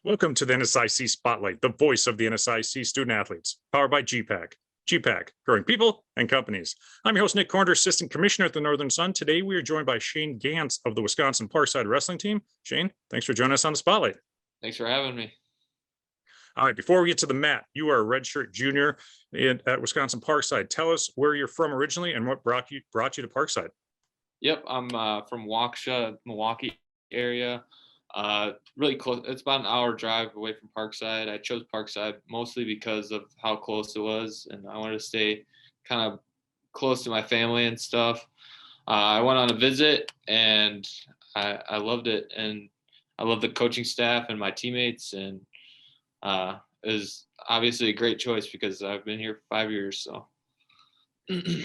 Welcome to the NSIC Spotlight, the voice of the NSIC student athletes, powered by gpac. gpac, growing people and companies. I'm your host, Nick Cornder, Assistant Commissioner at the Northern Sun. Today, we are joined by Shane Gantz of the Wisconsin-Parkside Wrestling Team. Shane, thanks for joining us on the Spotlight. Thanks for having me. All right, before we get to the mat, you are a redshirt junior at Wisconsin-Parkside. Tell us where you're from originally and what brought you to Parkside. Yep, I'm from Waukesha, Milwaukee area. Really close. It's about an hour drive away from Parkside. I chose Parkside mostly because of how close it was, and I wanted to stay kind of close to my family and stuff. I went on a visit, and I loved it, and I love the coaching staff and my teammates, and it was obviously a great choice because I've been here for 5 years. So.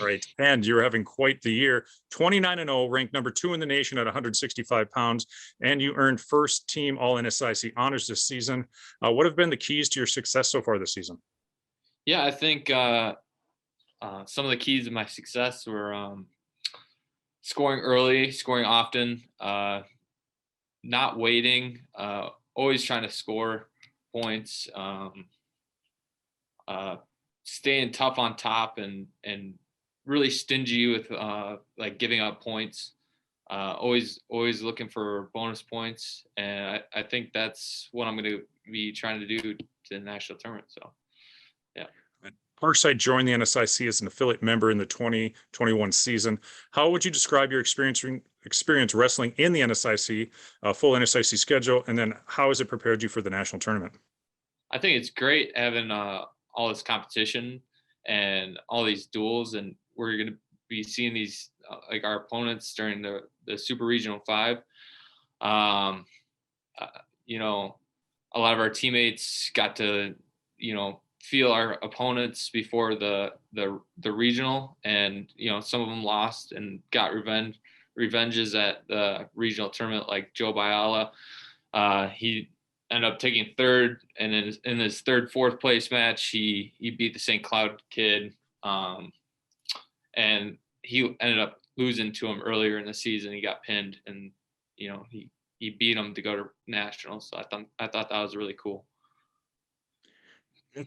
Right. And you're having quite the year. 29-0, ranked number 2 in the nation at 165 pounds. And you earned first team all NSIC honors this season. What have been the keys to your success so far this season? Yeah, I think some of the keys of my success were scoring early, scoring often, not waiting, always trying to score points, staying tough on top and really stingy with like giving up points, always looking for bonus points. And I think that's what I'm going to be trying to do to the national tournament. So, yeah. Parkside joined the NSIC as an affiliate member in the 2021 season. How would you describe your experience wrestling in the NSIC, full NSIC schedule, and then how has it prepared you for the national tournament? I think it's great having all this competition and all these duels, and we're going to be seeing these like our opponents during the Super Regional 5. You know, a lot of our teammates got to feel our opponents before the regional, and some of them lost and got revenges at the regional tournament, like Joe Bialla. He ended up taking third, and in his fourth place match, he beat the St. Cloud kid, and he ended up losing to him earlier in the season. He got pinned, and he beat him to go to nationals. So I thought that was really cool.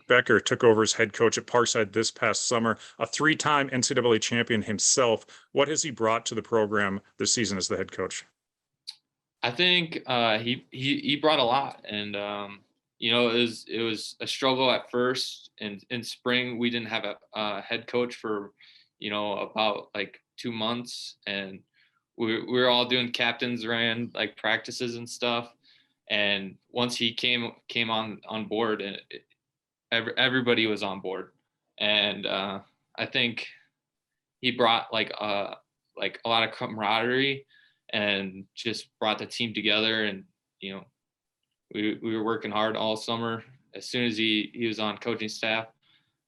Becker took over as head coach at Parkside this past summer, a 3-time NCAA champion himself. What has he brought to the program this season as the head coach? I think he brought a lot, and it was a struggle at first. And in spring, we didn't have a head coach for about like 2 months, and we were all doing captains ran like practices and stuff. And once he came on board, and everybody was on board, and I think he brought like a lot of camaraderie and just brought the team together. And we were working hard all summer. As soon as he was on coaching staff,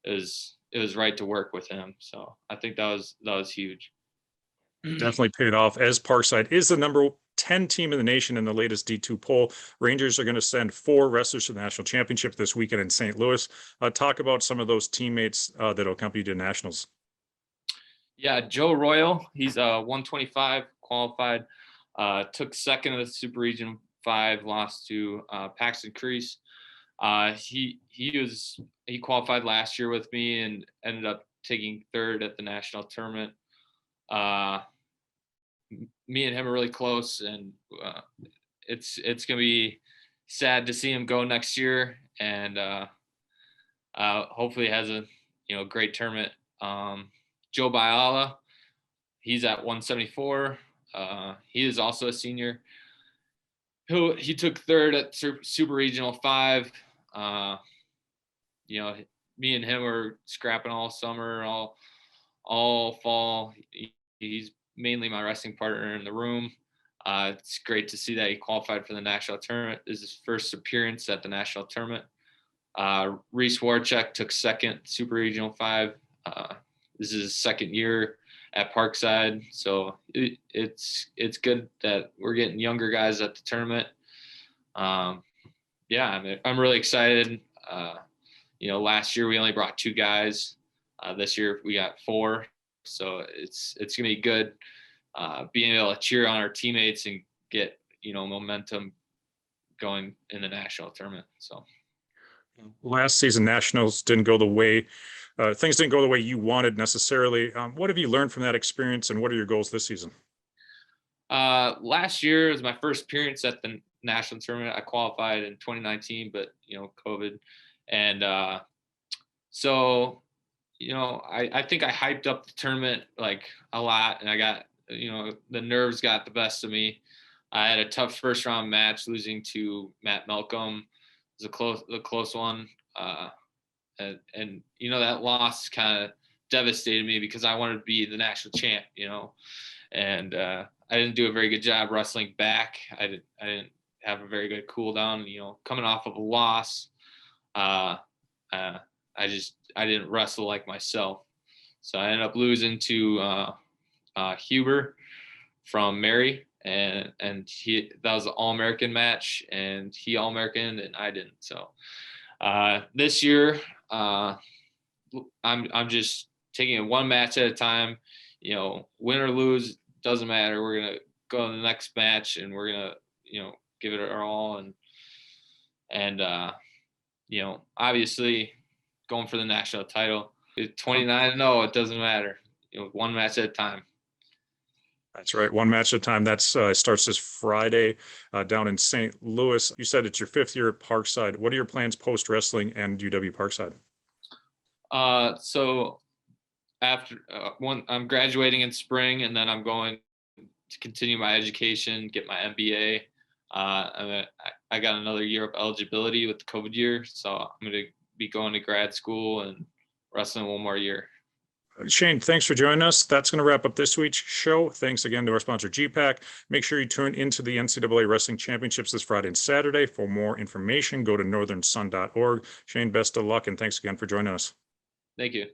it was right to work with him. So I think that was huge. Definitely paid off, as Parkside is the number 10 team in the nation in the latest D2 poll. Rangers are going to send 4 wrestlers to the national championship this weekend in St. Louis. Talk about some of those teammates that'll accompany you to nationals. Yeah, Joe Royal, he's 125 qualified, took second in the Super Region 5, lost to Paxton Crease. He qualified last year with me and ended up taking third at the national tournament. Me and him are really close, and it's gonna be sad to see him go next year, and hopefully has a great tournament. Joe Bialla, he's at 174. He is also a senior. He took third at Super Regional 5. Me and him were scrapping all summer, all fall. He's mainly my wrestling partner in the room. It's great to see that he qualified for the national tournament. This is his first appearance at the national tournament. Reese Warchek took second, Super Regional 5. This is his second year at Parkside, so it's good that we're getting younger guys at the tournament. Yeah, I'm really excited. Last year we only brought 2 guys. This year we got 4, so it's gonna be good being able to cheer on our teammates and get momentum going in the national tournament. So Last season, nationals didn't go the way, things didn't go the way you wanted necessarily. What have you learned from that experience, and what are your goals this season? last year was my first appearance at the national tournament. I qualified in 2019, but COVID, and so I think I hyped up the tournament like a lot, and I got the nerves got the best of me. I had a tough first round match, losing to Matt Malcolm. It was a close one, and that loss kind of devastated me because I wanted to be the national champ, and I didn't do a very good job wrestling back. I didn't have a very good cool down. Coming off of a loss, I didn't wrestle like myself, so I ended up losing to Huber from Mary, and that was an All-American match, and he All-American and I didn't. So this year, I'm just taking it one match at a time. Win or lose doesn't matter. We're gonna go to the next match, and we're gonna give it our all, and obviously going for the national title. 29-0, it doesn't matter. One match at a time. That's right. One match at a time. That's starts this Friday down in St. Louis. You said it's your 5th year at Parkside. What are your plans post wrestling and UW-Parkside? So after I'm graduating in spring, and then I'm going to continue my education, get my MBA. And then I got another year of eligibility with the COVID year, so I'm going to be going to grad school and wrestling one more year. Shane, thanks for joining us. That's going to wrap up this week's show. Thanks again to our sponsor, gpac. Make sure you tune into the NCAA Wrestling Championships this Friday and Saturday. For more information, go to northernsun.org. Shane, best of luck, and thanks again for joining us. Thank you.